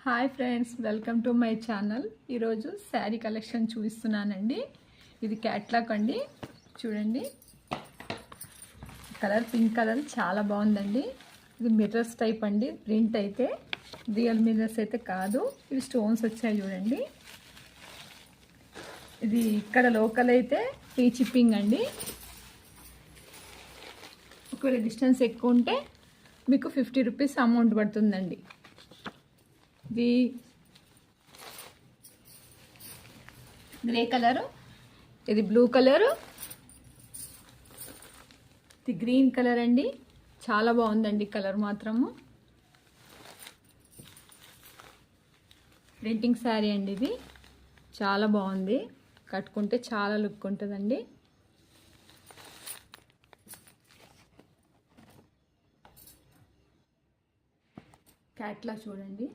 Hi friends, welcome to my channel. ఈరోజు sari collection చూపిస్తున్నానండి. ఇది క్యాట్లాగ్ అండి. చూడండి, కలర్ పింక్ కలర్ చాలా బాగుందండి. ఇది మిర్రర్స్ టైప్ అండి. ప్రింట్ అయితే రియల్ మిర్రర్స్ అయితే కాదు, ఇవి స్టోన్స్ వచ్చాయి చూడండి. ఇది ఇక్కడ లోకల్ అయితే ఫ్రీ షిప్పింగ్ అండి. ఒకవేళ డిస్టెన్స్ ఎక్కువ ఉంటే మీకు 50 రూపీస్ అమౌంట్ పడుతుందండి. ఇది గ్రే కలరు, ఇది బ్లూ కలరు, ఇది గ్రీన్ కలర్ అండి. చాలా బాగుందండి కలర్ మాత్రము. ప్రింటింగ్ శారీ అండి. ఇది చాలా బాగుంది, కట్టుకుంటే చాలా లుక్ ఉంటుందండి. క్యాట్లాగ్ చూడండి.